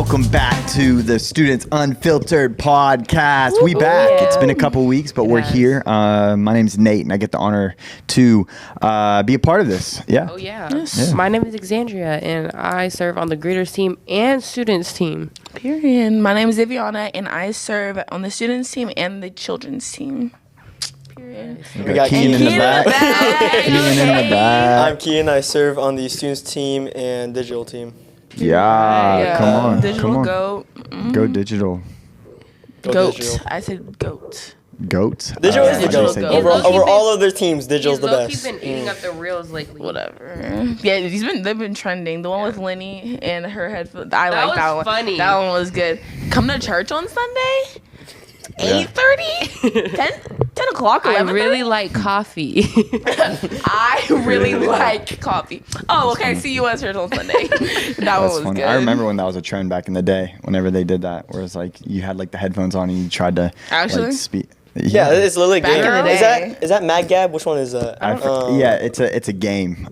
welcome back to the Students Unfiltered podcast. We back. It's been a couple weeks, but we're here. My name's Nate, and I get the honor to be a part of this. Yeah. Oh, yeah. Yes. My name is Xandria, and I serve on the greeters team and students team. Period. My name is Viviana, and I serve on the students team and the children's team. Period. We got Khian in the back. Khian in the back. I'm Khian. I serve on the students team and digital team. Yeah, come on. Digital come on. goat. Go digital. Goat. Digital. I said goat. Goat? Digital is the Digital goat. goat. Over all other teams, digital's the He's best. been eating up the reels lately. Whatever. Yeah, they've been trending. The one with Lenny and her headphones. I That like that was one. funny. That one was good. Come to church on Sunday? Yeah. 8:30? 10 o'clock? I 11:30? really like coffee. I really like coffee. Oh, okay. See you at church on Sunday. That one That's was funny. good. I remember when that was a trend back in the day, whenever they did that, where it's like you had like the headphones on and you tried to Actually? like speak. Yeah, it's literally a Back game. in the day. Is that Mad Gab? Which one is that? Yeah, it's a game.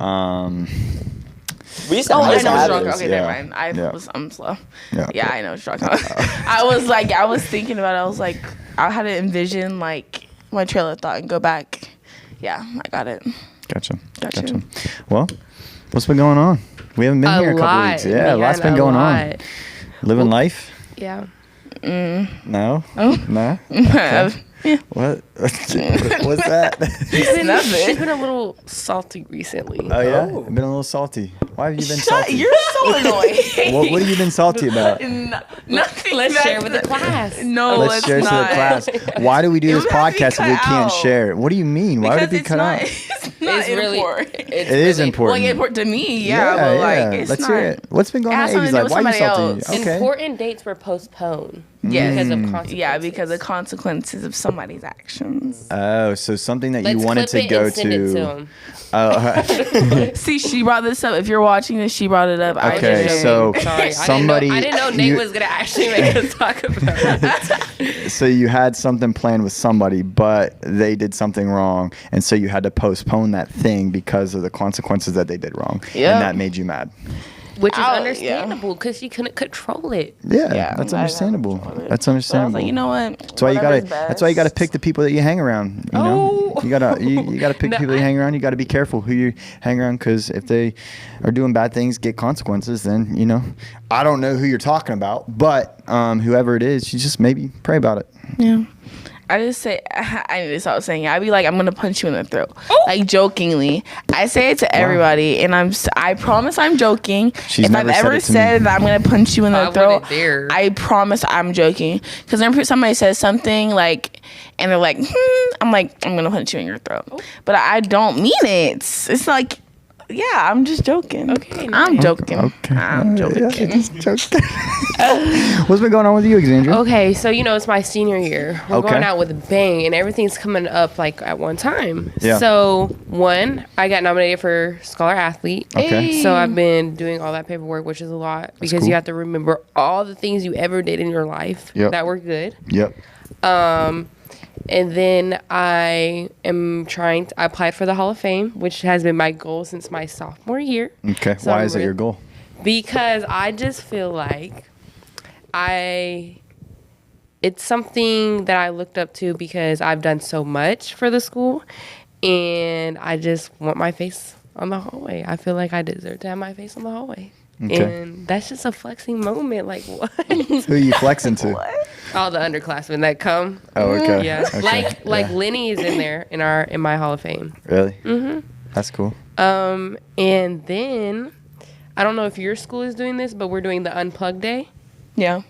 We used to Oh, I have know what it. you're talking. Okay, Yeah. never mind. I'm slow. Yeah. Yeah, I know what you're talking about. I was thinking about it. I was like, I had to envision like my trailer of thought and go back. Yeah, I got it. Gotcha. Gotcha. Well, what's been going on? We haven't been here a couple weeks. Yeah, a lot's been going on. Living life? Yeah. No? Oh. No? Yeah. What? What's that? She's been a little salty recently. Oh, yeah? Oh. I've been a little salty. Why have you been Shut, salty? you're so annoying. What have you been salty about? Nothing. Let's share with the class. No, Let's share not. to the class. Why do we do It this would have to be podcast if we cut can't out. share it? What do you mean? Why would it be Because cut out? It's not It's really, important. It is important. Well, important to me, yeah, but like it's Let's not. hear it. What's been going It on? has something Avi's to do like, with why are you somebody salty? else. Okay. Important dates were postponed Yes. because of consequences. Yeah, because of consequences of somebody's actions. Oh, so something that Let's you wanted clip to it go and send it to to. him. Oh, See, she brought this up. If you're watching this, she brought it up. I okay, didn't. so Sorry, somebody. I didn't know Nate was gonna actually make us talk about it. So you had something planned with somebody, but they did something wrong, and so you had to postpone that thing because of the consequences that they did wrong, Yeah. and that made you mad. Which is Oh, yeah. understandable because she couldn't control it. Yeah, Yeah, that's I understandable. That's So I was understandable. like, you know what? That's why you gotta. That's why you gotta pick the people that you hang around. You know, Oh. you gotta pick the people that you hang around. You gotta be careful who you hang around, because if they are doing bad things, get consequences. Then I don't know who you're talking about, but whoever it is, you just maybe pray about it. Yeah. I just say, I need to stop saying it. I'd be like, I'm gonna punch you in the throat, like jokingly. I say it to everybody, and I promise I'm joking. She's if I've never said ever it to said me. that I'm gonna punch you in the I throat, wouldn't dare. I promise I'm joking. Because whenever somebody says something like, and they're like, I'm like, I'm gonna punch you in your throat, but I don't mean it. It's like, yeah, I'm just joking. Okay, I'm joking. Okay. I'm joking. Yeah, just joking. What's been going on with you, Xandria? Okay, so it's my senior year. We're Okay. going out with a bang, and everything's coming up like at one time. Yeah. So one, I got nominated for Scholar Athlete. Okay. So I've been doing all that paperwork, which is a lot because cool. you have to remember all the things you ever did in your life Yep. that were good. Yep. And then I applied for the Hall of Fame, which has been my goal since my sophomore year. Okay. So Why I'm is it your goal? Because I just feel like it's something that I looked up to because I've done so much for the school, and I just want my face on the hallway. I feel like I deserve to have my face on the hallway. Okay. And that's just a flexing moment. Like, what? Who are you flexing to? All the underclassmen that come. Oh, okay. Yeah. Okay. Like Lenny is in there in my Hall of Fame. Really? Mm-hmm. That's cool. And then I don't know if your school is doing this, but we're doing the Unplugged Day. Yeah.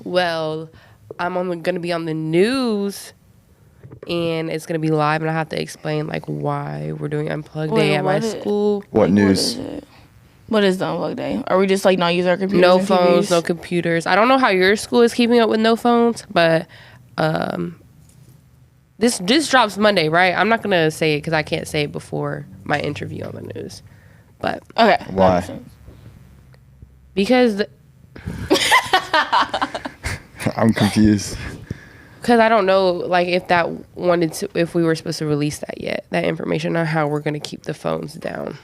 Well, I'm going to be on the news, and it's going to be live, and I have to explain like why we're doing Unplugged Day at my school. What news? What is the Unplugged Day? Are we just like not using our computers? No and phones, TVs? no computers. I don't know how your school is keeping up with no phones, but this drops Monday, right? I'm not going to say it because I can't say it before my interview on the news. But Okay. Why? because I'm confused. Because I don't know, like, if we were supposed to release that information on how we're going to keep the phones down.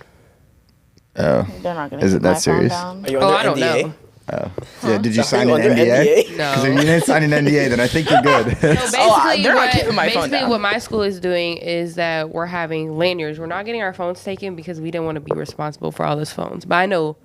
Oh. They're not gonna Is it keep that my phone serious? down. Are you Oh, under I don't NDA? know. Yeah, did you sign an Under NDA? No. Because if you didn't sign an NDA, then I think you're good. So basically, they're not keeping my phone down. what my school is doing is that we're having lanyards. We're not getting our phones taken because we didn't want to be responsible for all those phones. But I know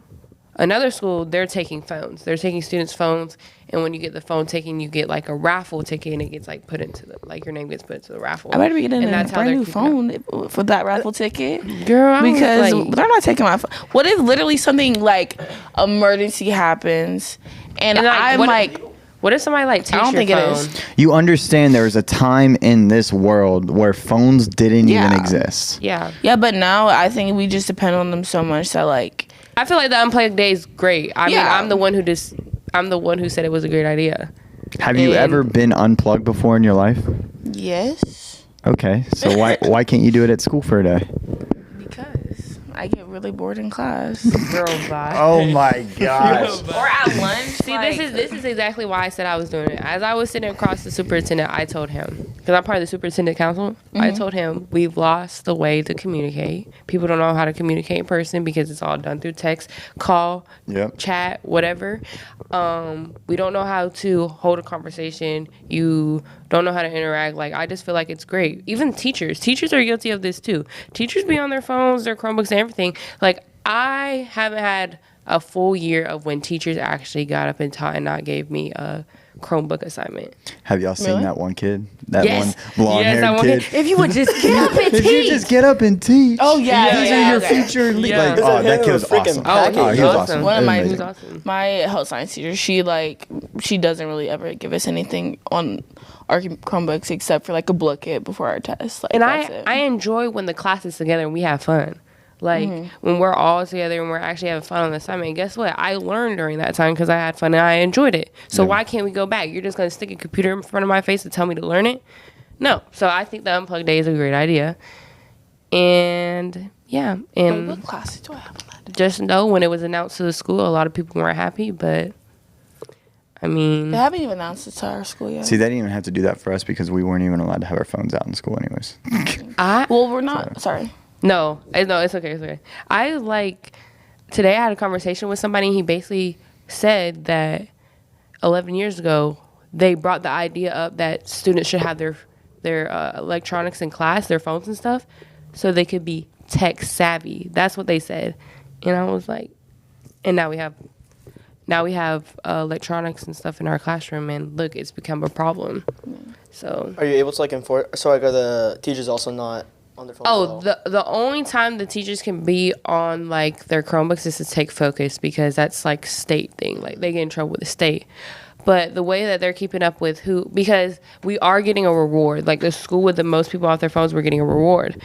another school, they're taking phones. They're taking students' phones, and when you get the phone taken, you get like a raffle ticket, and it gets like put into the like your name gets put into the raffle. I better be getting And a that's how brand they're new keeping phone for that raffle ticket. Girl, I was Because like- they're not taking my phone. What if literally something like emergency happens and And, like, I'm what- like, What if somebody like takes I don't your think it phone? is. You understand there was a time in this world where phones didn't even Yeah. exist. Yeah, yeah, but now I think we just depend on them so much that like, I feel like the unplugged day is great. I mean, Yeah. I'm the one who said it was a great idea. Have you And- ever been unplugged before in your life? yes, Okay, so why can't you do it at school for a day? because I get really bored in class. Girl, bye. Oh my gosh. Or at lunch. See, this is exactly why I said I was doing it. As I was sitting across the superintendent, I told him, because I'm part of the superintendent council, I told him we've lost the way to communicate. People don't know how to communicate in person because it's all done through text, call, Yep. chat, whatever. We don't know how to hold a conversation. You don't know how to interact. Like, I just feel like it's great. Even teachers are guilty of this too. Teachers be on their phones, their Chromebooks, and everything. Like, I haven't had a full year of when teachers actually got up and taught and not gave me a Chromebook assignment. Have y'all seen Really? that one kid? That Yes. one blonde-haired that one kid? If you would just get up and If you teach. just get up and teach. Oh, yeah, These yeah, are your okay. future leaders. Yeah. Like, oh, Him that a kid was freaking awesome. package. Oh, he was awesome. One of my- Amazing. He was awesome. My health science teacher, she doesn't really ever give us anything on our Chromebooks except for like a booklet before our test. Like, And that's it. I enjoy when the class is together and we have fun. Like when we're all together and we're actually having fun on the assignment. And guess what? I learned during that time because I had fun and I enjoyed it. So Yeah. why can't we go back? You're just gonna stick a computer in front of my face and tell me to learn it? No. So I think the unplugged day is a great idea. And yeah, Wait, and what classes do I have on that? just know when it was announced to the school, a lot of people weren't happy. But I mean, They haven't even announced it to our school yet. See, they didn't even have to do that for us because we weren't even allowed to have our phones out in school anyways. Well, we're not. Sorry. No, it's okay. It's okay. Today I had a conversation with somebody and he basically said that 11 years ago they brought the idea up that students should have their electronics in class, their phones and stuff, so they could be tech savvy. That's what they said. And I was like, and now we have electronics and stuff in our classroom, and look, it's become a problem. So Are you able to like enforce? So like, are the teachers also not on their phones? Oh, at all? the only time the teachers can be on like their Chromebooks is to take focus because that's like state thing. Like they get in trouble with the state. But the way that they're keeping up with because we are getting a reward. Like the school with the most people off their phones, we're getting a reward.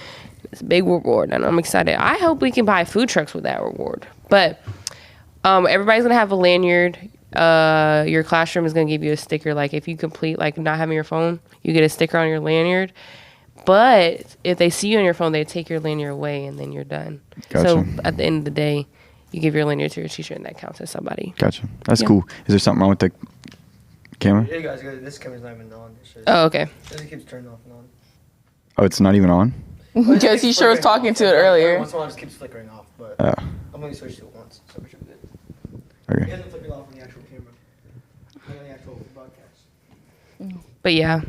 It's a big reward, and I'm excited. I hope we can buy food trucks with that reward. But everybody's gonna have a lanyard. Your classroom is gonna give you a sticker. Like if you complete like not having your phone, you get a sticker on your lanyard. But if they see you on your phone, they take your lanyard away, and then you're done. Gotcha. So at the end of the day, you give your lanyard to your teacher, and that counts as somebody. Gotcha. That's Yeah. cool. Is there something wrong with the camera? Hey guys, this camera's not even on. Oh, okay. It keeps turning off and on. Oh, it's not even on? Because he sure was talking to it earlier. Once in a while, it just keeps flickering off. But Oh, I'm only switched to it once, so we should be good. okay. It hasn't flickered off on the actual camera, not on the actual broadcast. But yeah,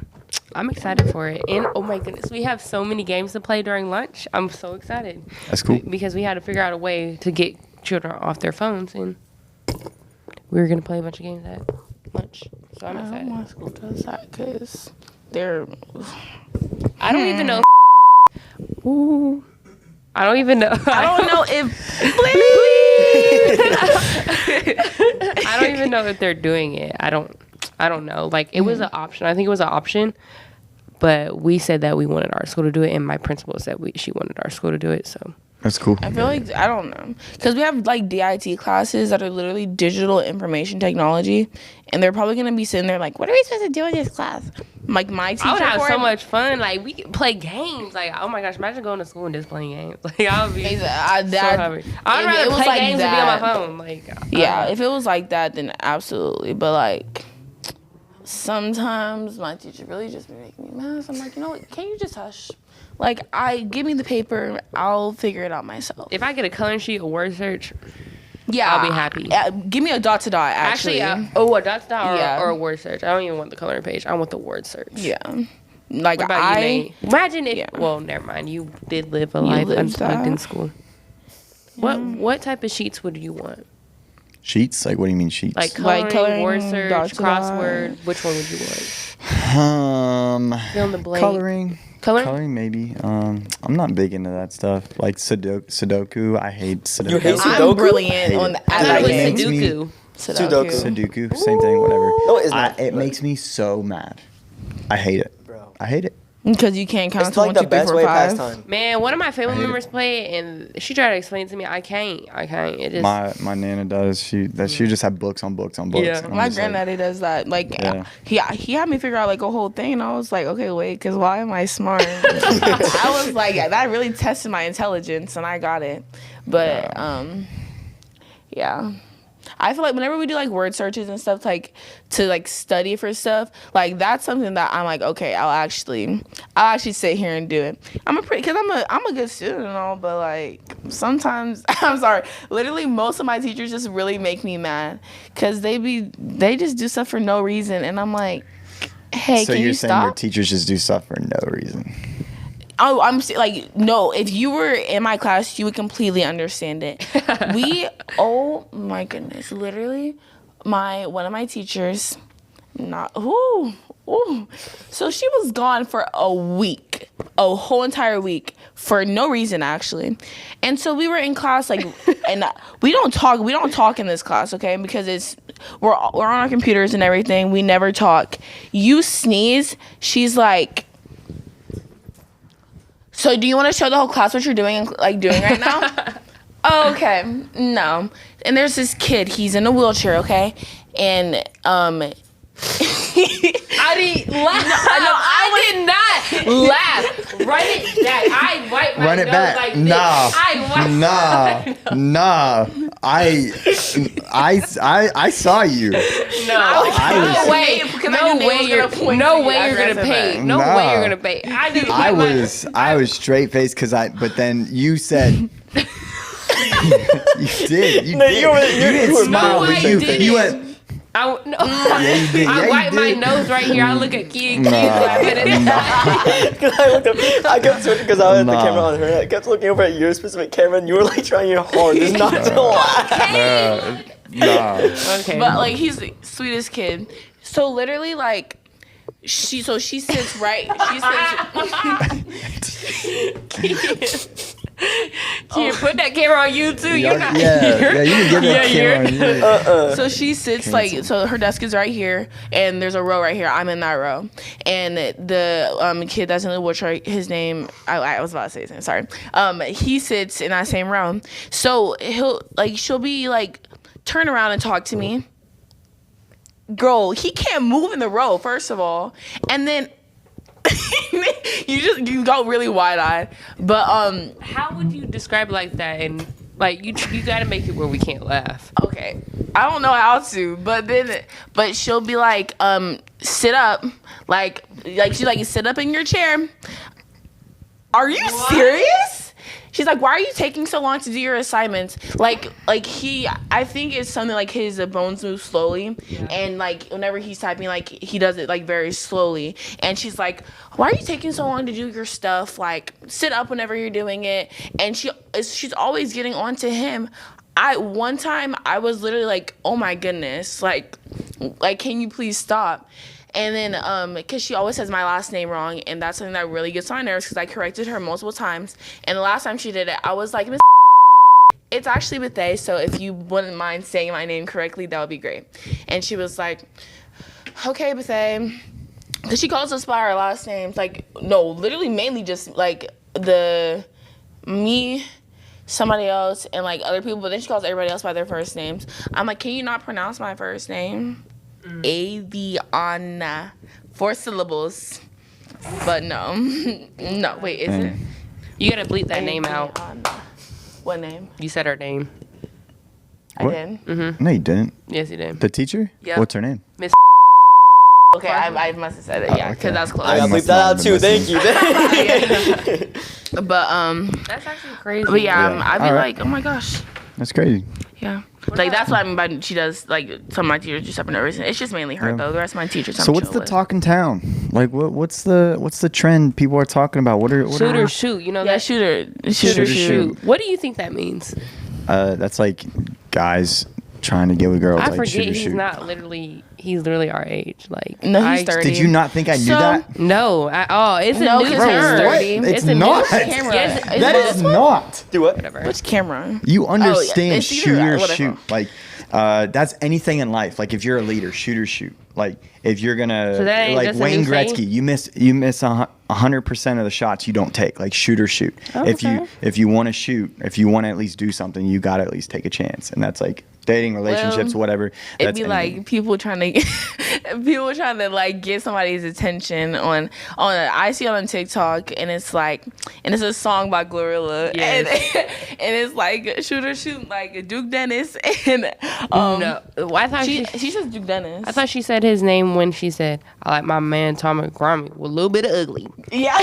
I'm excited for it. And oh my goodness, we have so many games to play during lunch. I'm so excited. That's cool. Because we had to figure out a way to get children off their phones, and we were gonna play a bunch of games at lunch. So I'm I don't excited. want school does that because they're. I don't even know. Ooh. I don't even know. I don't know if. I don't even know if they're doing it. I don't know. Like it was an option. I think it was an option, but we said that we wanted our school to do it, and my principal said she wanted our school to do it. So That's cool. I feel like I don't know because we have like DIT classes that are literally digital information technology, and they're probably gonna be sitting there like, "What are we supposed to do in this class?" Like my teacher, I would have for so it- much fun. Like we could play games. Like oh my gosh, imagine going to school and just playing games. Like I would be so happy. I'd if rather it was play like games than be that- on my phone. Like Yeah, if it was like that, then absolutely. But like sometimes my teacher really just be making me mad. So I'm like, you know what? Can you just hush? Like give me the paper, I'll figure it out myself. if I get a coloring sheet, a word search, Yeah, I'll be happy. Give me a dot to dot. Actually, a dot to dot or a word search. I don't even want the coloring page. I want the word search. Yeah. Like what about you, Nate? Imagine if. Well, never mind. You did live a life unplugged in school. What type of sheets would you want? Sheets? Like, what do you mean sheets? Like coloring, word search, crossword. Which one would you want? Fill in the blank. Coloring, maybe. I'm not big into that stuff. Like Sudoku. I hate Sudoku. You hate Sudoku? I'm brilliant on the. I thought it was Sudoku. Sudoku. Same thing. Whatever. No, it's not. It makes me so mad. I hate it. Bro. I hate it. Because you can't count It's to like 1, the 2, 3, best 4, way 5. past time. Man, one of my family members play it, and she tried to explain it to me. I can't. It just My nana does. She just had books on books on books. Yeah. And I'm My just like, granddaddy does that. Like, Yeah. he had me figure out like a whole thing, and I was like, okay, wait, because why am I smart? I was like, that really tested my intelligence, and I got it. But yeah. I feel like whenever we do like word searches and stuff, like to like study for stuff, like that's something that I'm like, okay, I'll actually sit here and do it. I'm a good student and all, but like sometimes I'm sorry, literally most of my teachers just really make me mad because they just do stuff for no reason, and I'm like, hey, so can you're you saying stop? your teachers just do stuff for no reason? Oh, I'm like, no, if you were in my class, you would completely understand it. Oh my goodness, literally, one of my teachers, so she was gone for a week, a whole entire week, for no reason, actually. And so we were in class, like, and we don't talk in this class, okay, because we're on our computers and everything, we never talk. You sneeze, she's like, so do you want to show the whole class what you're doing right now? Oh, okay. No. And there's this kid. He's in a wheelchair, okay? And I didn't laugh. No, I did not laugh. Run it back. I wiped my Run it nose back. like this. Nah. I saw you. No way you're gonna pay. No way you're gonna pay. I was straight faced but then you said you did. You didn't smile, but you went. Yeah, you did. I wipe my nose right here. I look at Khian laughing at I kept switching because I had the camera on her. I kept looking over at your specific camera, and you were like trying your hardest not to laugh. Okay. But like he's the sweetest kid. So literally like she sits right. Can put that camera on you too? You're not. Yeah, you can get that camera on you. So she sits like, so her desk is right here, and there's a row right here. I'm in that row, and the kid that's in the wheelchair, his name, I was about to say his name. Sorry. He sits in that same row. So she'll be like, turn around and talk to me. Girl, he can't move in the row, first of all, and then. you go really wide-eyed, but how would you describe like that? And like you got to make it where we can't laugh. Okay, I don't know how to, but she'll be like, sit up, like she's like, sit up in your chair. Are you serious? She's like, why are you taking so long to do your assignments? Like I think it's something like his bones move slowly, and like whenever he's typing, like he does it like very slowly. And she's like, why are you taking so long to do your stuff? Like, sit up whenever you're doing it. And she's always getting on to him. One time I was literally like, oh my goodness, like can you please stop? And then, because she always says my last name wrong, and that's something that really gets on my nerves because I corrected her multiple times. And the last time she did it, I was like, Miss, it's actually Bethay, so if you wouldn't mind saying my name correctly, that would be great. And she was like, okay, Bethay. Because she calls us by our last names. Like, no, literally mainly just, like, me, somebody else, and, like, other people. But then she calls everybody else by their first names. I'm like, can you not pronounce my first name? Aviana, 4 syllables, but no, wait, is it? You gotta bleep that name out. What name? You said her name. What? I did. Mm-hmm. No, you didn't. Yes, you did. The teacher? Yeah. What's her name? Miss. Okay, I must have said it. Yeah, because that's close. I gotta bleep that out too. Thank you. But That's actually crazy. But yeah, I'd be All like, oh my gosh. That's crazy. Yeah. Like, that's what I mean by she does, like, some of my teachers do stuff for no reason. It's just mainly her, though. The rest of my teachers, I'm So what's chill the with. talk in town? Like what's the trend people are talking about? What Shoot are or shoot. You know Yeah, that shooter. shoot or shoot. shoot. What do you think that means? that's like guys trying to get with girls. I like forget shoot or he's shoot. not literally. He's literally our age. Like No, he's 30. Did you not think I knew So- that? No, at all. It's a No, new he's term. 30. It's a not. new Camera. Yes, That is not. Do what? whatever. Which camera? You understand it's either- shoot or whatever. shoot. Like that's anything in life. Like if you're a leader, shoot or shoot. Like if you're gonna So that ain't like just a Wayne new saying? Gretzky, you miss 100% of the shots you don't take. Like shoot or shoot. Oh, If okay. you want to shoot, if you want to at least do something, you got to at least take a chance. And that's like dating, relationships, whatever. It'd That's be anything. like people trying to like get somebody's attention on I see it on TikTok, and it's like, and it's a song by Glorilla, Yes. and it's like shoot or shoot, like Duke Dennis, and No, I thought she she says Duke Dennis. I thought she said his name when she said, "I like my man Tommy Grammy with a little bit of ugly." yeah.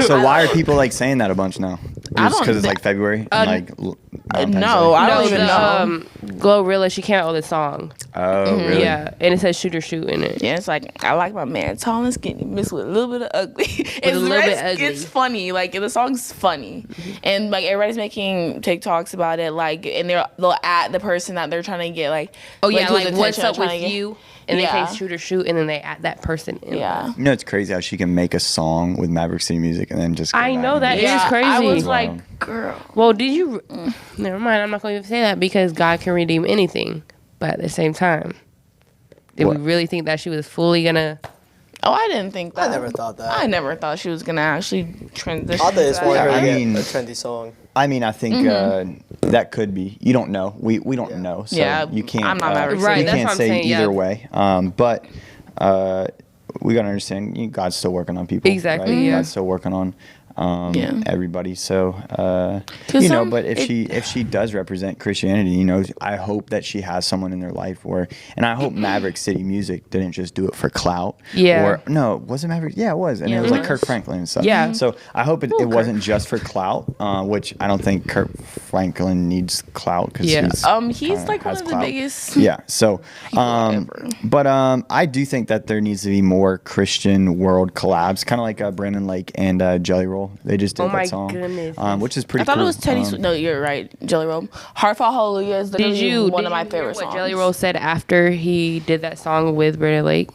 So why are people like saying that a bunch now? I Just don't because it's thi- like February and like Valentine's no, Day? I No, don't even know. Glorilla, she came out with a song. Oh really? Yeah, and it says "shoot or shoot" in it. Yeah, it's like I like my man tall and skinny mixed with a little bit of ugly. It's a little bit ugly. It's funny. Like the song's funny, and like everybody's making TikToks about it. Like, and they'll at the person that they're trying to get. Like, Oh yeah, whose like what's attention they're up trying with to get. you? And Yeah. they say "shoot or shoot," and then they add that person in. Yeah. You know, it's crazy how she can make a song with Maverick City Music and then just. go I back know and that do is it. crazy. I was Wow. like, girl. Well, did you? Never mind. I'm not going to even say that because God can redeem anything. But at the same time, did What? we really think that she was fully gonna? Oh, I didn't think that. I never thought that. I never thought she was gonna actually transition. I thought they just wanted her I to get mean- a trendy song. I mean, I think that could be. You don't know. We don't Yeah. know. So Yeah, you can't. I'm not Maverick Right, You that's can't what I'm say saying, either yeah. way. But we gotta understand. God's still working on people. Exactly, Right? yeah. God's still working on Yeah. everybody. So Cause but if she does represent Christianity, you know, I hope that she has someone in their life and I hope Maverick City Music didn't just do it for clout. Yeah. Or no, was it Maverick? Yeah, it was, and Yeah, it was it like was. Kirk Franklin and stuff. Yeah. So I hope it Kirk. wasn't just for clout, which I don't think Kirk Franklin needs clout because Yeah. he's kinda like one has of the clout. biggest. Yeah. So, Whatever. but I do think that there needs to be more Christian world collabs, kind of like Brandon Lake and Jelly Roll. They just did Oh that my song, goodness. which is pretty. I thought cool. it was Teddy. No, you're right. Jelly Roll. Heartfelt Hallelujah is literally one of my favorite what songs. Jelly Roll said after he did that song with Brandon Lake?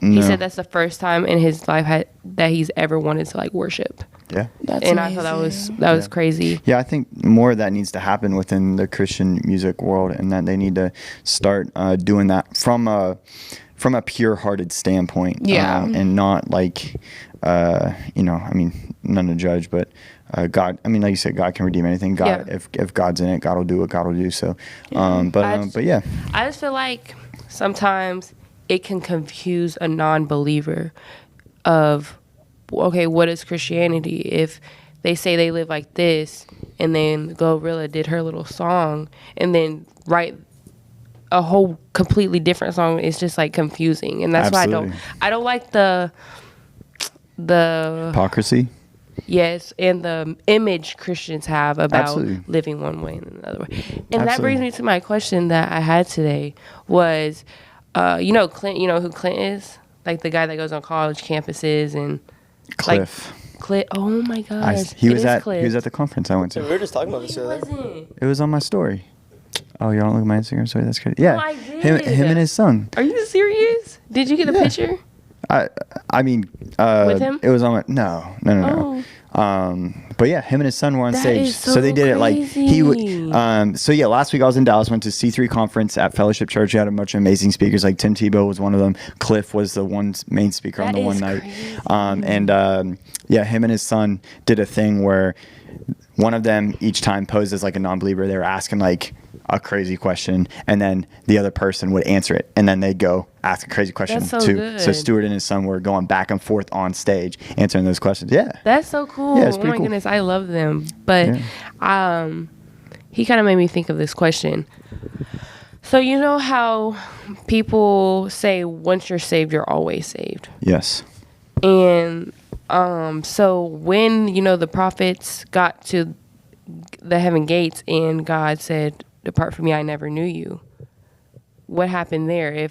He No. said that's the first time in his life that he's ever wanted to like worship, Yeah. That's and amazing. I thought that was crazy. Yeah, I think more of that needs to happen within the Christian music world, and that they need to start doing that from a pure-hearted standpoint. Yeah. And not like, I mean, none to judge, but God. I mean, like you said, God can redeem anything. God, Yeah. if God's in it, God will do what God will do. So, I but yeah, I just feel like sometimes it can confuse a non-believer of, okay, what is Christianity? If they say they live like this, and then Glorilla did her little song, and then write a whole completely different song, it's just like confusing, and that's Absolutely. why I don't like the hypocrisy. yes, and the image Christians have about Absolutely. living one way and another way. And that Absolutely. brings me to my question that I had today was, Clint, you know who Clint is? Like the guy that goes on college campuses and Cliff. Clint. Oh my gosh. He it was is at Cliff. he was at the conference I went We to. were just talking about this He the other day. wasn't. It was on my story. Oh, you don't look at my Instagram story? That's crazy. Yeah, I him did. and his son. Are you serious? Did you get a Yeah. picture? I mean, With him? It was on my no. But yeah, him and his son were on That stage. is So they did it like he would. crazy. So yeah, last week I was in Dallas. Went to C3 conference at Fellowship Church. We had a bunch of amazing speakers. Like Tim Tebow was one of them. Cliff was the one main speaker on That the one is night. crazy. Yeah, him and his son did a thing where one of them each time posed as like a non-believer. They were asking like a crazy question, and then the other person would answer it, and then they'd go ask a crazy question That's so too. good. So Stuart and his son were going back and forth on stage answering those questions. Yeah. That's so cool. Yeah, it's Oh pretty my cool. goodness, I love them. But he kind of made me think of this question. So you know how people say once you're saved, you're always saved. Yes. And so when, the prophets got to the heaven gates and God said, depart from me, I never knew you. What happened there?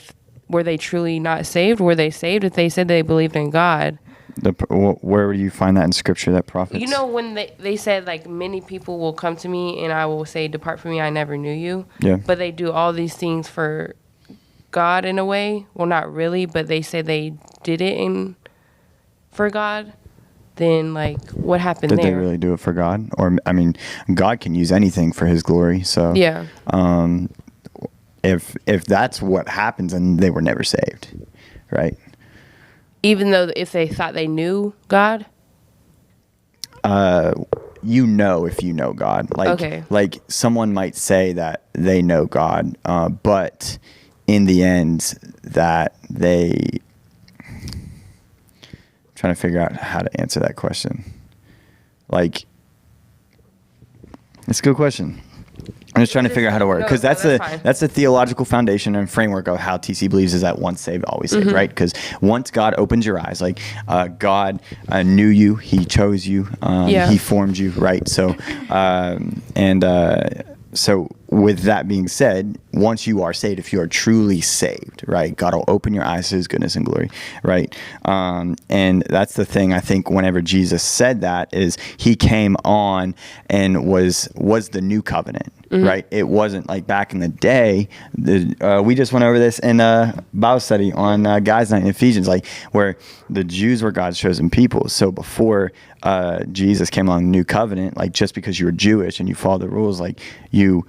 Were they truly not saved? Were they saved if they said they believed in God? Where do you find that in scripture, that prophets? You know, when they said, like, many people will come to me and I will say, depart from me, I never knew you. Yeah. But they do all these things for God in a way. Well, not really, but they say they did it for God. Then, like, what happened there? Did they really do it for God? Or, I mean, God can use anything for his glory. So, yeah. If that's what happens, then they were never saved, right? Even though if they thought they knew God? You know if you know God. Like someone might say that they know God, but in the end that they... trying to figure out how to answer that question. Like, it's a good question. I'm just trying to figure out how to work, because that's the theological foundation and framework of how TC believes, is that once saved, always saved, right? Because once God opens your eyes, like God knew you, he chose you, he formed you, right? So, so with that being said, once you are saved, if you are truly saved, right, God will open your eyes to his goodness and glory, right? And that's the thing, I think, whenever Jesus said that, is he came on and was the new covenant, right? It wasn't like back in the day. We just went over this in Bible study on Guys Night in Ephesians, like where the Jews were God's chosen people. So before Jesus came on the new covenant, like just because you were Jewish and you followed the rules, like you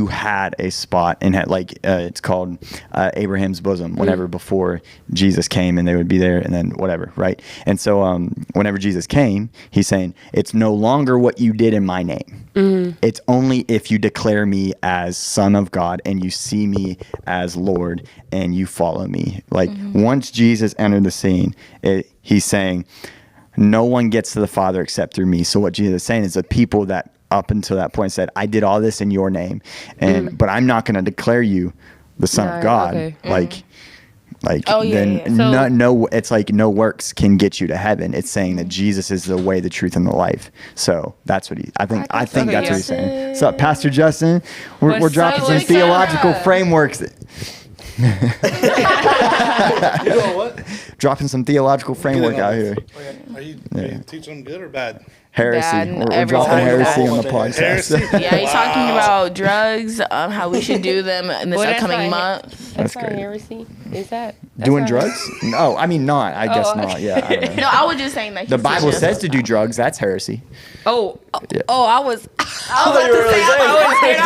had a spot and had it's called Abraham's bosom whenever before Jesus came, and they would be there, and then whatever, right? And so whenever Jesus came, he's saying, it's no longer what you did in my name. It's only if you declare me as Son of God and you see me as Lord and you follow me. Like once Jesus entered the scene, he's saying, no one gets to the Father except through me. So what Jesus is saying is the people that up until that point said, I did all this in your name, but I'm not going to declare you the Son of God. Okay. No, it's like no works can get you to heaven. It's saying that Jesus is the way, the truth, and the life. So that's what I think that's what he's saying. What's up, Pastor Justin? We're dropping some theological frameworks. You know what? Dropping some theological framework out here. Are you teaching them good or bad? Heresy. We're dropping heresy on the podcast. Yeah, he's talking about drugs, how we should do them in this upcoming month. That's great. Heresy? Is that? Doing drugs? No, I mean not. I guess not. Yeah. I don't know. No, I was just saying that. The Bible says to do drugs. That's heresy. I was about to say, I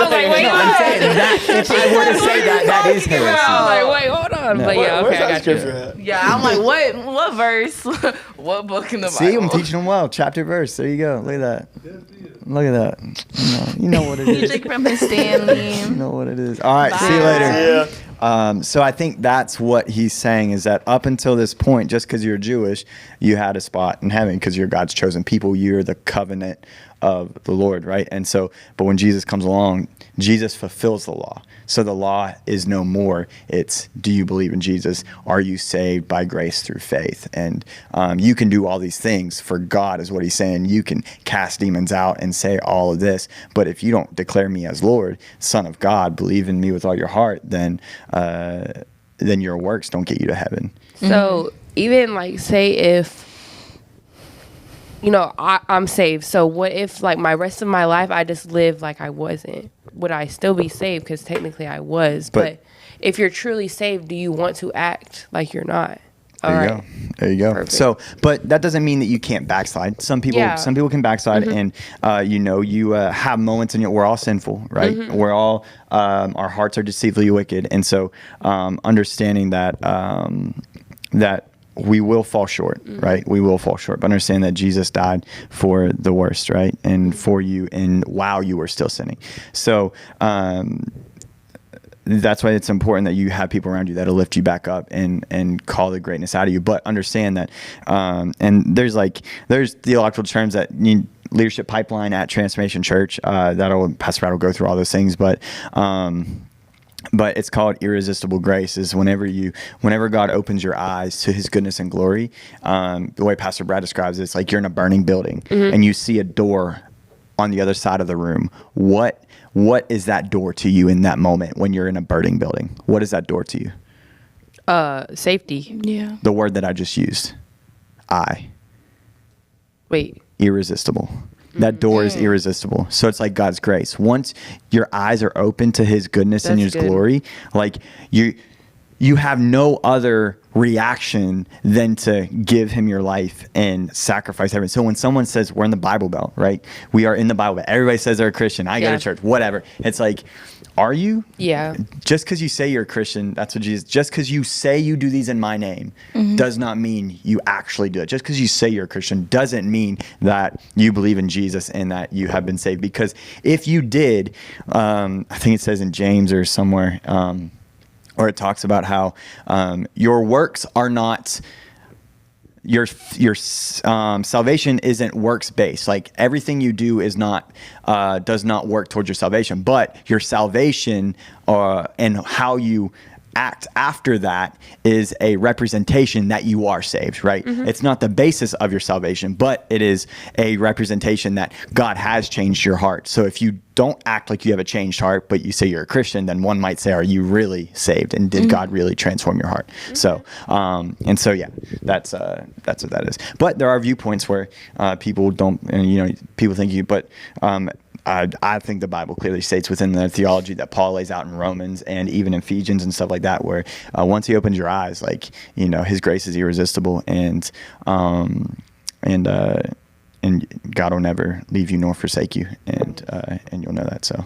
was like, wait, I'm saying that if I were to say that is heresy. I was like, wait, hold on. But yeah, okay, I got you. Yeah, I'm like, what verse? What book in the Bible? See, I'm teaching them well. Chapter, verse. There you go. Look at that. Look at that. You know what it is. Music from his Stanley. You know what it is. All right, see you later. Yeah. So I think that's what he's saying, is that up until this point, just because you're Jewish, you had a spot in heaven because you're God's chosen people. You're the covenant of the Lord, right? And so, but when Jesus comes along, Jesus fulfills the law. So the law is no more. It's, do you believe in Jesus? Are you saved by grace through faith? And you can do all these things for God, is what he's saying. You can cast demons out and say all of this, but if you don't declare me as Lord, Son of God, believe in me with all your heart, then your works don't get you to heaven. So even like, say if, I'm saved. So what if like my rest of my life I just lived like I wasn't? Would I still be saved? Because technically I was. But if you're truly saved, do you want to act like you're not? There you go. Perfect. So, but that doesn't mean that you can't backslide. Some people can backslide, and you have moments in we're all sinful, right? We're all our hearts are deceitfully wicked, and so understanding that that we will fall short, right? We will fall short, but understand that Jesus died for the worst, right? And for you, and while you were still sinning. So that's why it's important that you have people around you that'll lift you back up and call the greatness out of you. But understand that, and there's theological terms that need leadership pipeline at Transformation Church. Pastor Brad will go through all those things, but it's called irresistible grace. Is whenever God opens your eyes to his goodness and glory, the way Pastor Brad describes it, it's like you're in a burning building and you see a door on the other side of the room. What what is that door to you in that moment when you're in a burning building? What is that door to you? Safety. Yeah. The word that I just used. Wait. Irresistible. That door is irresistible. So it's like God's grace. Once your eyes are open to his goodness and his That's good. glory, like you have no other reaction than to give him your life and sacrifice everything. So when someone says we're in the Bible Belt, right? We are in the Bible Belt. Everybody says they're a Christian. I go Yeah. to church, whatever. It's like, are you? Yeah. Just because you say you're a Christian, that's what Jesus, just because you say you do these in my name does not mean you actually do it. Just because you say you're a Christian doesn't mean that you believe in Jesus and that you have been saved. Because if you did, I think it says in James or somewhere, or it talks about how your works are not, your salvation isn't works based. Like everything you do is not does not work towards your salvation, but your salvation and how you act after that is a representation that you are saved, right? It's not the basis of your salvation, but it is a representation that God has changed your heart. So if you don't act like you have a changed heart, but you say you're a Christian, then one might say, are you really saved? And did God really transform your heart? So, and so, yeah, that's what that is. But there are viewpoints where people don't, people think you, but I think the Bible clearly states within the theology that Paul lays out in Romans and even in Ephesians and stuff like that, where once he opens your eyes, like, his grace is irresistible, and God will never leave you nor forsake you, and you'll know that. So,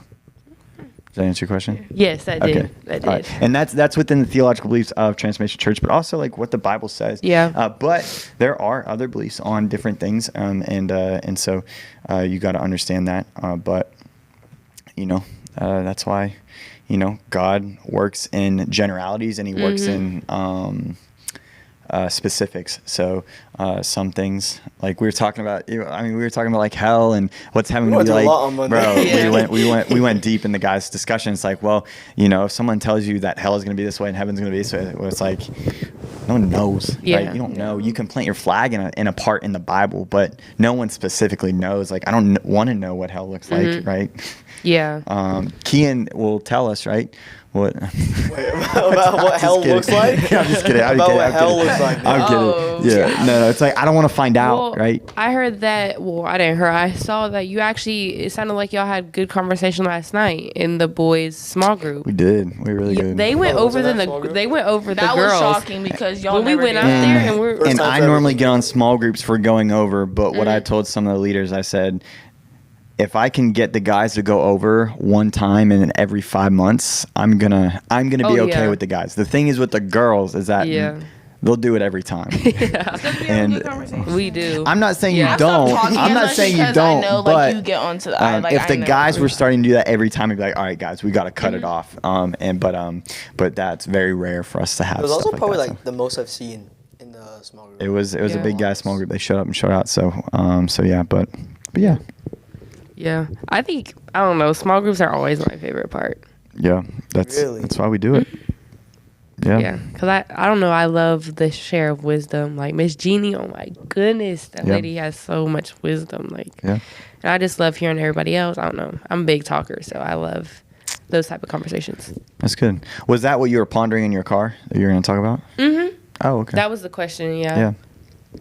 does that answer your question? Yes, that did. Okay. That did. All right. And that's within the theological beliefs of Transformation Church, but also like what the Bible says. Yeah. But there are other beliefs on different things, and so you got to understand that. But that's why God works in generalities and he works in specifics. So some things, like we were talking about like hell and what's having to went be through a like, lot on Monday. bro. Yeah. We went deep in the guy's discussion. It's like, well, if someone tells you that hell is going to be this way and heaven's going to be this way, well, it's like no one knows. Yeah. Right? You don't know. You can plant your flag in a part in the Bible, but no one specifically knows. Like I don't want to know what hell looks like, right? Yeah. Khian will tell us, right? What? Wait, about what hell kidding. looks like? I'm just kidding. About what hell looks like. I'm Oh, kidding. Yeah. No, it's like I don't want to find out, Well, right? I heard that. Well, I didn't hear. I saw that you actually. It sounded like y'all had good conversation last night in the boys' small group. We did. We really did. They went Oh, was over it that the. small group? They went over That the was girls. shocking because y'all When we never went did out that. there and we're. First And time I for normally everything. get on small groups for going over, but what I told some of the leaders, I said, if I can get the guys to go over one time in every 5 months, I'm gonna be Oh, okay yeah. with the guys. The thing is with the girls is that Yeah. they'll do it every time. And We do. I'm not saying Yeah. you I don't. Talking I'm as not much saying you because don't. I know, but like, you get onto the if the I know. guys were starting to do that every time, I'd be like, all right, guys, we got to cut it off. But that's very rare for us to have. It was stuff also like probably that, like the most I've seen in the small group. so. It was a Yeah. big guy small group. They showed up and showed out. So yeah, but yeah. Yeah. I think I don't know. Small groups are always my favorite part. Yeah, Really? that's why we do it. Yeah. Yeah, because I don't know. I love the share of wisdom. Like Miss Jeannie, oh my goodness, that Yeah. lady has so much wisdom. Like, Yeah. and I just love hearing everybody else. I don't know. I'm a big talker, so I love those type of conversations. That's good. Was that what you were pondering in your car that you were going to talk about? Mm-hmm. Oh, okay. That was the question. Yeah. Yeah.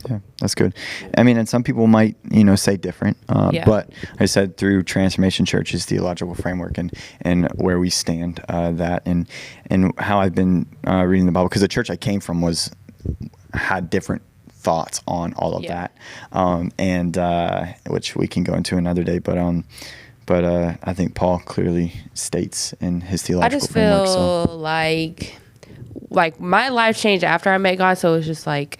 Yeah, that's good. I mean, and some people might, say different, Yeah. but I said through Transformation Church's theological framework and where we stand, that and how I've been reading the Bible, because the church I came from had different thoughts on all of Yeah. that, and which we can go into another day, but I think Paul clearly states in his I theological just framework. feel So like my life changed after I met God. So it's just like,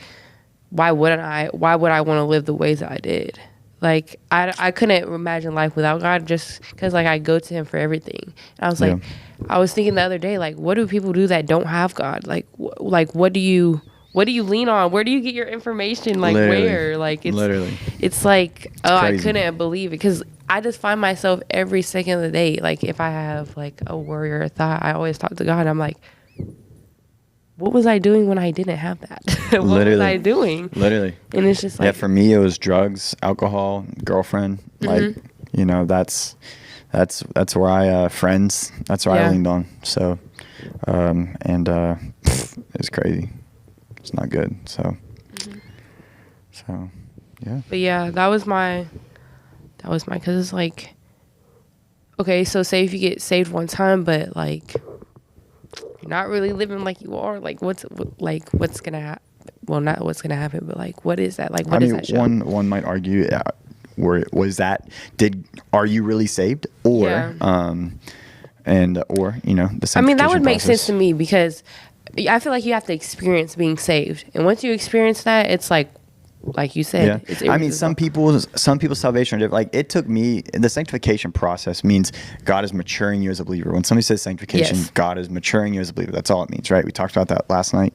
why would I want to live the ways that I did? Like I couldn't imagine life without God, just because like I go to him for everything. And I was like, I was thinking the other day, like, what do people do that don't have God? Like what do you lean on? Where do you get your information? Like Literally. where? Like it's Literally. it's like, oh, I crazy. couldn't believe it, because I just find myself every second of the day, like if I have like a worry or a thought, I always talk to God. I'm like, what was I doing when I didn't have that? What was Literally. I doing? Literally. And it's just like, Yeah, for me it was drugs, alcohol, girlfriend. Like, Mm-hmm. that's where that's where I leaned on. So, it's crazy. It's not good. So, yeah. But yeah, that was my, cause it's like, okay, so say if you get saved one time, but like, you're not really living like you are, like what's gonna happen? Well, not what's gonna happen, but like, what is that? Like, what is that show? One might argue, are you really saved, or Yeah. or you know, the I mean, that sanctification would make process. sense to me because I feel like you have to experience being saved, and once you experience that, it's like you said. It's I mean, some people's salvation are different. Like, it took me, the sanctification process means God is maturing you as a believer. When somebody says sanctification, Yes. God is maturing you as a believer. That's all it means, right? We talked about that last night.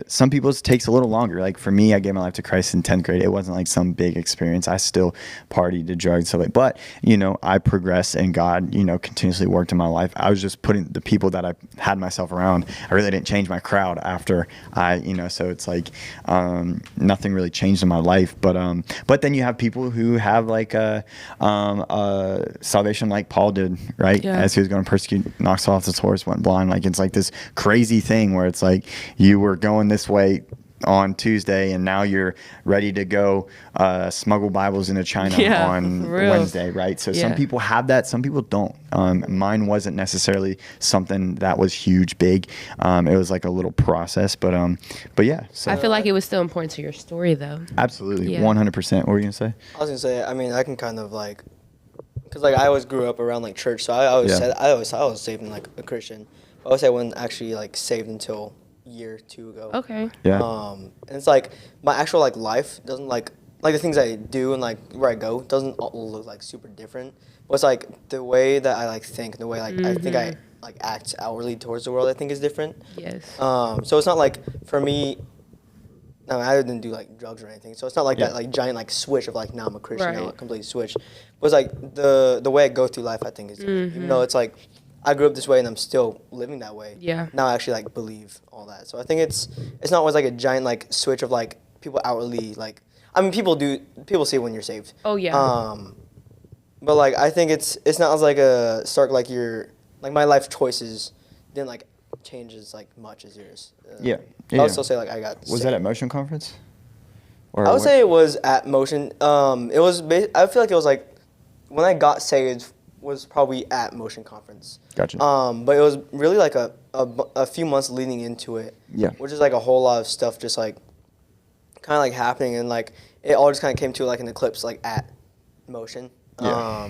Some people's takes a little longer. Like, for me, I gave my life to Christ in 10th grade. It wasn't like some big experience. I still partied, did drugs, stuff like. But you know, I progressed, and God, you know, continuously worked in my life. I was just putting the people that I had myself around. I really didn't change my crowd after I, you know. So it's like nothing really changed in my life. But then you have people who have like a salvation like Paul did, right? Yeah. As he was going to persecute, knocks off his horse, went blind. Like, it's like this crazy thing where it's like you were going this way on Tuesday, and now you're ready to go smuggle Bibles into China Yeah, on for real. Wednesday, right? So some Yeah. people have that, some people don't. Mine wasn't necessarily something that was huge, big. It was like a little process, but yeah. So I feel like it was still important to your story, though. absolutely, Yeah. 100%. What were you gonna say? I was gonna say, I mean, I can kind of like, cause like I always grew up around like church, so I always Yeah. said I was saved in like a Christian. But I would say I wasn't actually like saved until a year or two ago. Okay. Yeah. And it's like my actual like life doesn't like the things I do and like where I go doesn't all look like super different. But it's like the way that I like think, the way like I think I like act outwardly towards the world, I think is different. Yes. So it's not like for me. No, I didn't do like drugs or anything, so it's not like Yeah. that like giant like switch of like now I'm a Christian, now Right. I'm completely switch. But it's like the way I go through life, I think is different. Even though it's like I grew up this way and I'm still living that way. Yeah. Now I actually like believe all that. So I think it's not always like a giant like switch of like people outwardly like. I mean, people see it when you're saved. Oh yeah. But like I think it's not as like a stark like your like my life choices didn't like change as like much as yours. Yeah. I would still say like I got. Was that at Motion Conference? Or I would what? say it was at Motion. It was. I feel like it was like when I got saved was probably at Motion Conference. Gotcha. But it was really like a few months leading into it. Yeah. Which is like a whole lot of stuff just like kind of like happening, and like it all just kind of came to like an eclipse like at Motion. Yeah.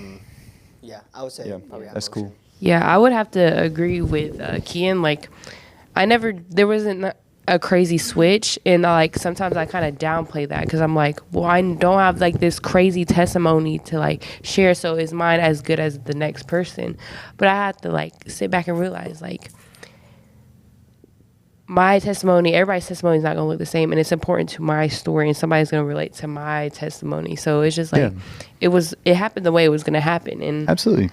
Yeah, I would say Yeah, probably at that's Motion. cool. Yeah, I would have to agree with Khian. Like, there wasn't a crazy switch, and like sometimes I kind of downplay that because I'm like, well, I don't have like this crazy testimony to like share, so is mine as good as the next person? But I had to like sit back and realize like my testimony, everybody's testimony is not going to look the same, and it's important to my story, and somebody's going to relate to my testimony. So it's just like it happened the way it was going to happen, and Absolutely.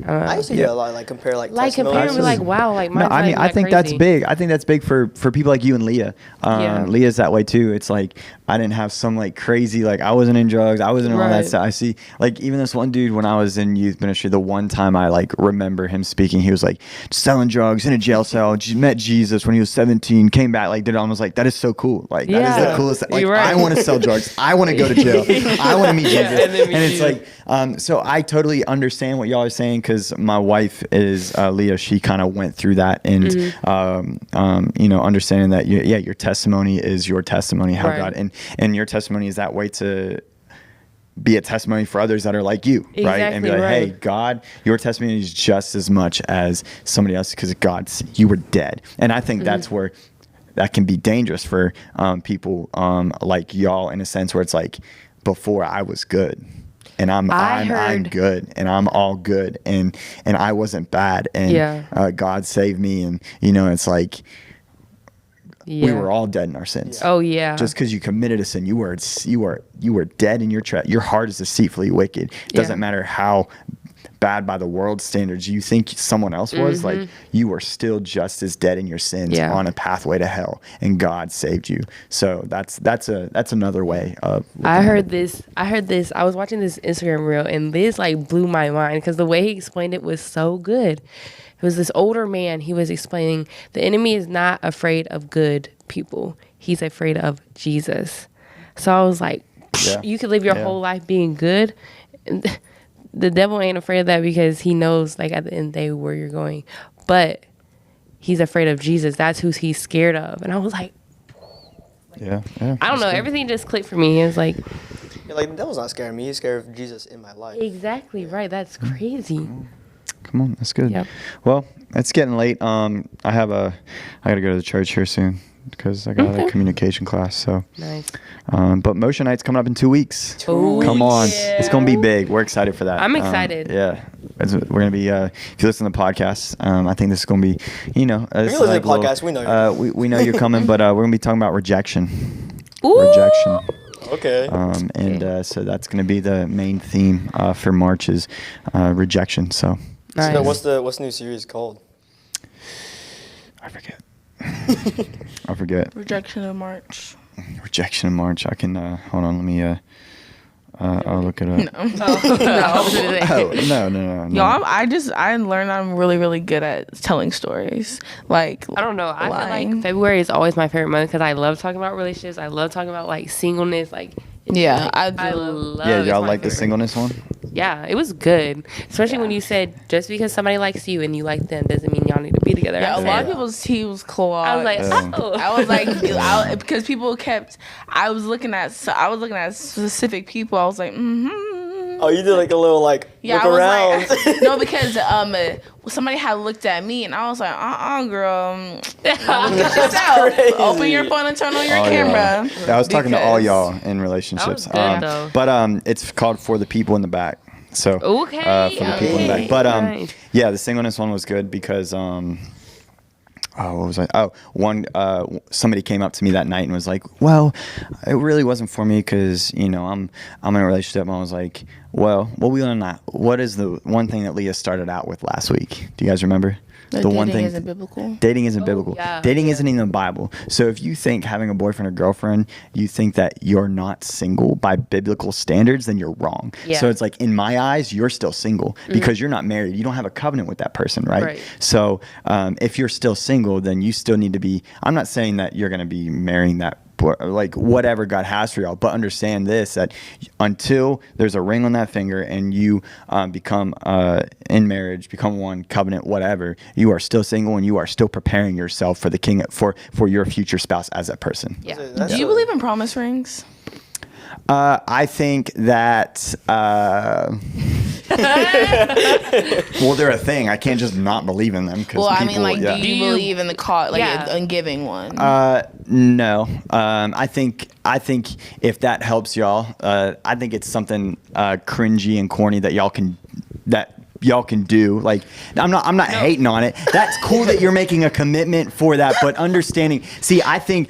I used to do that a lot, like compare like comparing, testimonies. like wow, like No, mine's I mean, not I even think that that's crazy. big. I think that's big for people like you and Leah. Yeah. Leah's that way too. It's like I didn't have some like crazy, like I wasn't in drugs, I wasn't in all that Right. stuff. I see, like even this one dude when I was in youth ministry, the one time I like remember him speaking, he was like selling drugs in a jail cell. Met Jesus when he was 17, came back, like did it. I was like, that is so cool. Like that is the Yeah. coolest. Like You're right. I want to sell drugs. I want to go to jail. I want to meet Jesus. Yeah, and then meet and it's Jesus. like, so I totally understand what y'all are saying because my wife is Leah. She kind of went through that, and you know, understanding that your testimony is your testimony. How Right. God and your testimony is that way to be a testimony for others that are like you, right? And be Exactly like, hey, right. God, your testimony is just as much as somebody else because you were dead, and I think that's where that can be dangerous for people like y'all in a sense where it's like before I was good. And I'm heard- good, and I'm all good, and I wasn't bad, and Yeah. God saved me, and you know it's like Yeah. we were all dead in our sins. Oh yeah. Just because you committed a sin, you were dead in your your heart is deceitfully wicked. It doesn't Yeah. matter how bad by the world's standards you think someone else was, like you were still just as dead in your sins on a pathway to hell, and God saved you. So that's another way of. I heard this. I was watching this Instagram reel, and this like blew my mind because the way he explained it was so good. It was this older man. He was explaining the enemy is not afraid of good people. He's afraid of Jesus. So I was like, you could live your whole life being good. And the devil ain't afraid of that because he knows, like, at the end of the day where you're going. But he's afraid of Jesus. That's who he's scared of. And I was like, I don't know. Everything just clicked for me. It was like, like the devil's not scaring me. He's scared of Jesus in my life. exactly right. That's crazy. Come on, that's good. Yep. Well, it's getting late. I gotta go to the church here soon because I got a communication class. So Nice. But Motion Night's coming up in 2 weeks. Ooh, Come on, yeah. it's gonna be big. We're excited for that. I'm excited. We're gonna be. If you listen to the podcast, I think this is gonna be. If you listen to the podcast, we know you're we know you're coming, but we're gonna be talking about rejection. Ooh. Rejection. Okay. So that's gonna be the main theme for March is rejection. So. Nice. So what's the new series called? I forget. Rejection of March. Rejection in March. I can hold on. Let me. I'll look it up. No. Y'all, I learned I'm really, really good at telling stories. Like, I don't know. I feel lying. like February is always my favorite month because I love talking about relationships. I love talking about like singleness. Like, Yeah, like, I do. I love. Yeah, it's y'all my like the favorite. singleness one? Yeah, it was good. Especially when you said just because somebody likes you and you like them doesn't mean y'all need to be together. Yeah, a I lot said- of people's tea was clogged. I was like, I was like, because people kept. I was looking at specific people. I was like, Oh, you did like a little like yeah, look I was around. like, no, because somebody had looked at me and I was like, girl, look at yourself. crazy. Open your phone and turn on your Oh, camera. Yeah, I was talking to all Because- y'all in relationships. That was good, though. But it's called For the People in the Back. So Okay, for the people in the okay, back. But nice. yeah, the singleness one was good because what was I? Oh, somebody came up to me that night and was like, "Well, it really wasn't for me because I'm in a relationship." And I was like, "Well, we learned that. What is the one thing that Leah started out with last week? Do you guys remember? The one dating thing isn't biblical. Dating isn't biblical. yeah, Dating yeah. isn't in the Bible. So if you think having a boyfriend or girlfriend, you think that you're not single by biblical standards, then you're wrong. Yeah. So it's like in my eyes, you're still single because you're not married. You don't have a covenant with that person, right? Right. So if you're still single, then you still need to be. I'm not saying that you're going to be marrying that. Like whatever God has for y'all, but understand this: that until there's a ring on that finger and you become in marriage, become one covenant, whatever, you are still single and you are still preparing yourself for the king for your future spouse as that person. Yeah. Do you believe in promise rings? I think that. Well, they're a thing. I can't just not believe in them. Well, people, I mean, like, yeah. do you believe in the call, like, Yeah. in giving one? No. I think if that helps y'all, I think it's something cringy and corny that y'all can do. Like, I'm not hating on it. That's cool that you're making a commitment for that, but understanding. See, I think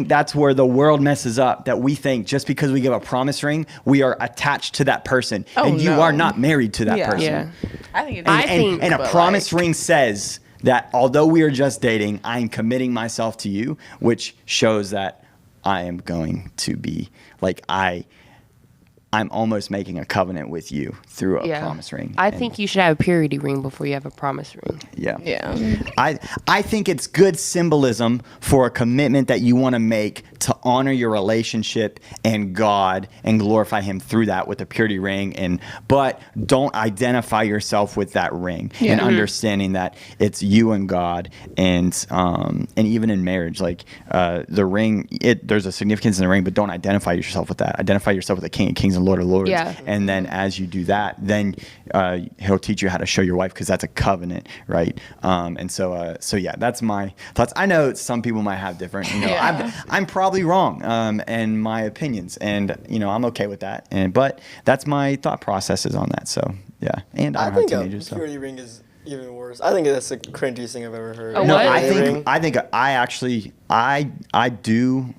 that's where the world messes up. That we think just because we give a promise ring, we are attached to that person, and you no. are not married to that Yeah. person. Yeah. I think it is. I think- And a but, promise like- ring says that although we are just dating, I am committing myself to you, which shows that I am going to be like I'm almost making a covenant with you through a promise ring. I And think you should have a purity ring before you have a promise ring. yeah. Yeah. I think it's good symbolism for a commitment that you want to make to honor your relationship and God and glorify Him through that with a purity ring. But don't identify yourself with that ring, Yeah. and understanding that it's you and God, and even in marriage, like the ring, there's a significance in the ring, but don't identify yourself with that. Identify yourself with the King of Kings and Lord of Lords. Yeah. And then as you do that, then He'll teach you how to show your wife, because that's a covenant, right? So yeah, that's my thoughts. I know some people might have different. Yeah. I'm probably wrong in my opinions, and I'm okay with that. But that's my thought processes on that. So yeah, and I I don't think have a teenagers. So. purity ring is even worse. I think that's the cringiest thing I've ever heard. A No, what? I think I actually I do.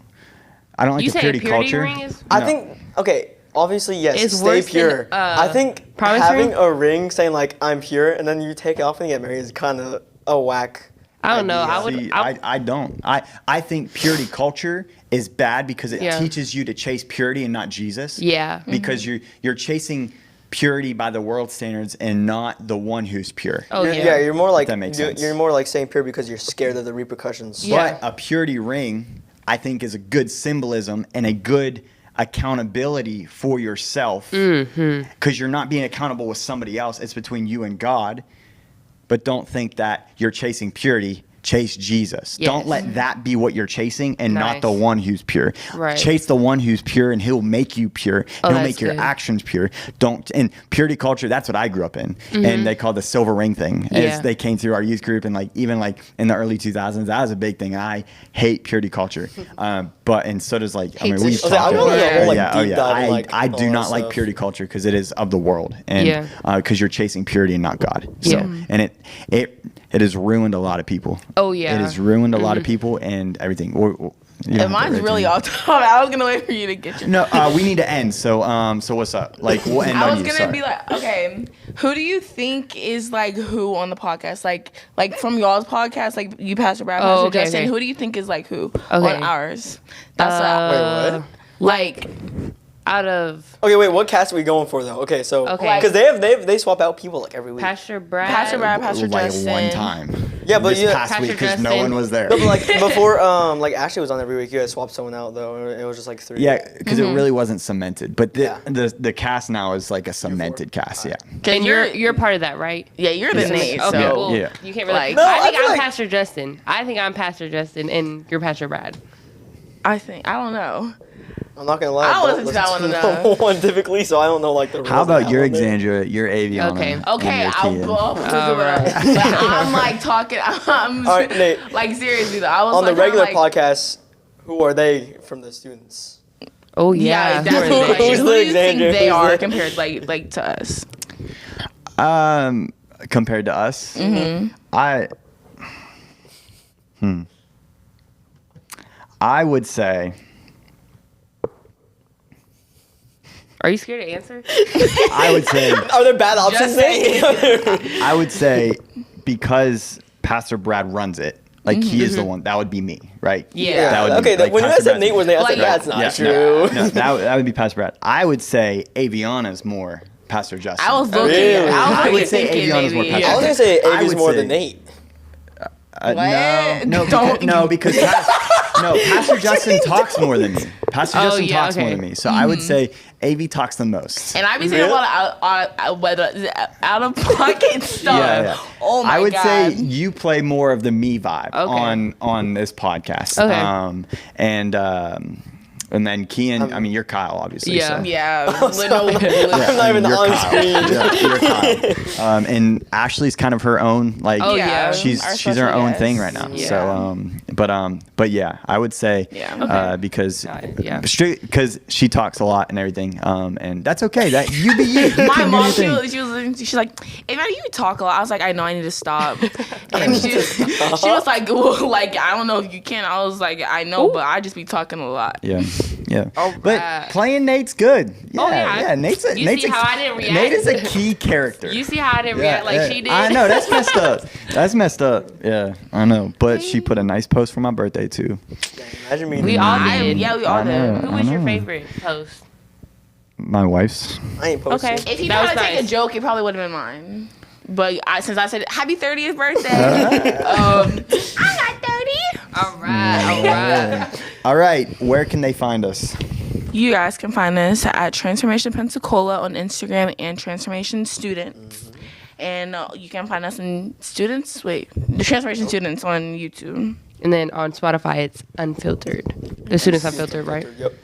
I don't like You the say a purity purity culture. ring is? I No. think okay. obviously, yes, It's stay worse than, pure. I think promise having ring? a ring saying like I'm pure and then you take it off and you get married is kind of a whack. I don't know. idea. I would. See, I don't. I think purity culture is bad because it Yeah. teaches you to chase purity and not Jesus. Yeah. Because you're chasing purity by the world standards and not the one who's pure. Oh You're- yeah. you're more like that makes sense. you're more like saying pure because you're scared of the repercussions. Yeah. But a purity ring, I think, is a good symbolism and a good accountability for yourself. Because you're not being accountable with somebody else. It's between you and God. But don't think that you're chasing purity. Chase Jesus. Yes. Don't let that be what you're chasing and not the Nice. one who's pure. Right. Chase the one who's pure and he'll make you pure. Oh, He'll that's make your good. actions pure. Don't and purity culture, that's what I grew up in. And they call the silver ring thing. Yeah. As they came through our youth group and like even like in the early 2000s, that was a big thing. I hate purity culture. But and so does like Hates we've it. talked I about really Yeah. whole, like, yeah, oh deep yeah. dive in, like, I do all not that like stuff. purity culture because it is of the world and Yeah. because you're chasing purity and not God. So, Yeah. and it has ruined a lot of people. Oh, yeah. It has ruined a lot of people and everything. You don't have to And mine's write really to me. off topic. I was gonna wait for you to get your. No, we need to end. So what's up? Like we'll end I on was you. gonna Sorry. be like, okay, who do you think is like who on the podcast? Like from y'all's podcast, like you, Pastor Brad, Pastor okay, Justin. okay. Who do you think is like who Okay. on ours? That's Wait, what? like Out of Okay, wait. What cast are we going for though? Okay, so Okay. because they swap out people like every week. Pastor Brad. Pastor Brad, Pastor like Justin. one time. Yeah, but this yeah- past Pastor week because no Justin. one was there. No, but like before, like Ashley was on every week. You guys swapped someone out though. It was just like 3. Yeah, because it really wasn't cemented. But Yeah. the cast now is like a cemented cast. Yeah. And you're part of that, right? Yeah, you're the Yes. Nate. Okay, Yeah, So well, yeah. you can't really. Like- No, I I think feel I'm like- Pastor Justin. I think I'm Pastor Justin, and you're Pastor Brad. I don't know. I'm not gonna lie. I don't don't listen to that one the enough. one typically, so I don't know like the. How rules about of your that one there. Xandria, your Aviana? Okay. and Okay, your I'll Khian? go. Alright. But I'm like talking. I'm All right, Nate. like seriously though. I was On the like, kinda regular like, podcast, who are they from the students? Oh Yeah, yeah. that's Who are what they? Who's Who the do you think Xandria? they Who's are the- compared like to us? Compared to us, I would say Are you scared to answer? I would say Are there bad options? Just saying. Nate? I would say because Pastor Brad runs it, like he is the one. That would be me, right? Yeah. That would be, Okay, like, when you Pastor guys said Brad's Nate was me. Nate, I said Like, that's not Yeah, true. No, that would be Pastor Brad. I would say Aviana's more Pastor Justin. I was looking. Really? I I would was say thinking Aviana's more maybe. passionate. I was gonna say I Avi's would more say- than Nate. What? No, Don't- no, because Pastor Justin talks more than me. Pastor Oh, Justin yeah, talks more okay. than me. So I would say AV talks the most. And I be saying Really? a lot of out of pocket stuff. Yeah. Oh my I would god. say you play more of the me vibe Okay. on this podcast. Okay. And then Khian, I mean, you're Kyle, obviously. Yeah. So. yeah. I'm not even you're on Kyle. screen. Yeah, you're Kyle. And Ashley's kind of her own, like, Oh, yeah. she's Our her special own guest. thing right now. Yeah. So, but yeah, I would say, Yeah. Okay. because Yeah. because she talks a lot and everything, and that's okay. That you be you. You My can do mom, your she thing. she's like, "Hey, man, you talk a lot." I was like, "I know, I need to stop." And she was like, well, "Like, I don't know if you can." I was like, "I know, but I just be talking a lot." Yeah, yeah. All But right. playing Nate's good. Yeah, Oh, yeah. yeah. Nate's a, You Nate's see a, how I didn't react? Nate is a key character. You see how I didn't react like she did? I know that's messed up. That's messed up. Yeah, I know. But she put a nice post for my birthday too. Imagine me. We all did. Yeah, we all I know. did. Who was your know. favorite post? My wife's. I ain't posting. Okay. If you That know how was to take a nice. joke, it probably would have been mine. But since I said happy 30th birthday, I got 30. All right. All right. Where can they find us? You guys can find us at Transformation Pensacola on Instagram and Transformation Students. And you can find us in the Transformation Students on YouTube. And then on Spotify, it's Unfiltered. The Students Unfiltered, right? Yep.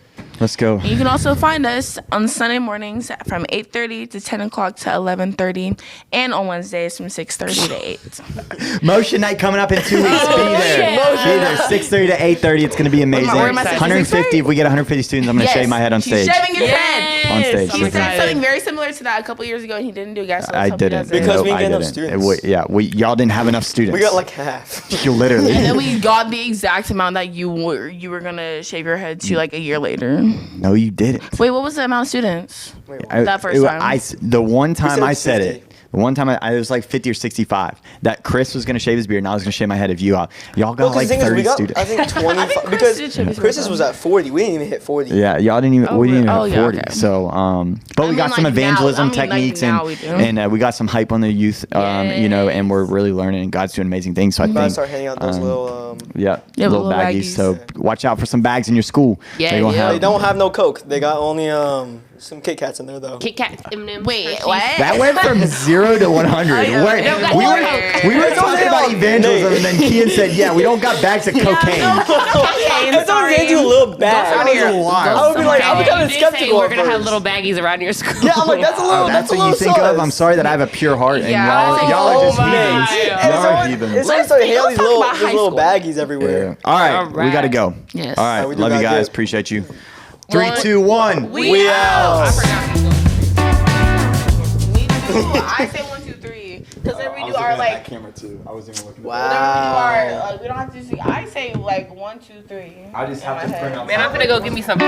Let's go. And you can also find us on Sunday mornings from 8:30 to 10 o'clock to 11:30, and on Wednesdays from 6:30 to 8. Motion night coming up in 2 weeks. Oh, Be there. yeah. Be there. 6:30 to 8:30. It's gonna be amazing. where am I saying? 150. If we get 150 students, I'm gonna shave my head on stage. He's shaving his Yes. head. On stage. He Okay. said something very similar to that a couple years ago, and he didn't do it, guys. So let's I hope he didn't. does it. Because we I didn't get enough didn't. students. Y'all didn't have enough students. We got like half. You literally. And then we got the exact amount that you were gonna shave your head to like a year later. No, you didn't. Wait, what was the amount of students? I- That first time. The one time said I said 50. it. The one time it was like 50 or 65. That Chris was gonna shave his beard and I was gonna shave my head. If y'all got Well, 'cause like the thing is, 30 we got, students. I think 25 Chris because did shave his Chris's beard, was at 40. We didn't even hit 40. Yeah, y'all didn't even. Oh, we didn't even really? have Oh, yeah, 40. okay. So, but I we got mean, some like, now- evangelism I mean, like, techniques now we do. and we got some hype on the youth. You know, and we're really learning and God's doing amazing things. So I We gotta think. start handing out those little. Yeah, Yeah, little little baggies. baggies. So watch out for some bags in your school. Yeah, They gonna yeah. have- They don't have no Coke. They got only some Kit Kats in there though. Kit Kat, M&M's, Wait, Hershey's. what? That went from 0 to 100. know. Wait, They don't got we were Coke. we were talking about evangelism, and then Khian said, "Yeah, we don't got bags of cocaine." Okay, It's always gonna do a little bag. Go That was here. a lot. Go I would be like, I'd be kind You of did say skeptical we're at gonna have first. little baggies around your school. Yeah, I'm like, that's a little. Oh, that's a what you little think of. sus. I'm sorry that I have a pure heart, and Yeah, y'all are just oh my heathens. God. Y'all are It's heathens. always started handing these talk little, about these high little school. baggies Yeah. everywhere. All right, All we gotta go. Yes. All right, we do love you gotta guys. get- Appreciate you. 3, 2, 1. We out. I forgot. I say 1, 2, 3. Because then we do our like. camera too. I was even looking. Wow. We don't have to see. I say like 1, 2, 3. I just in my head. Man, I'm gonna go give me something.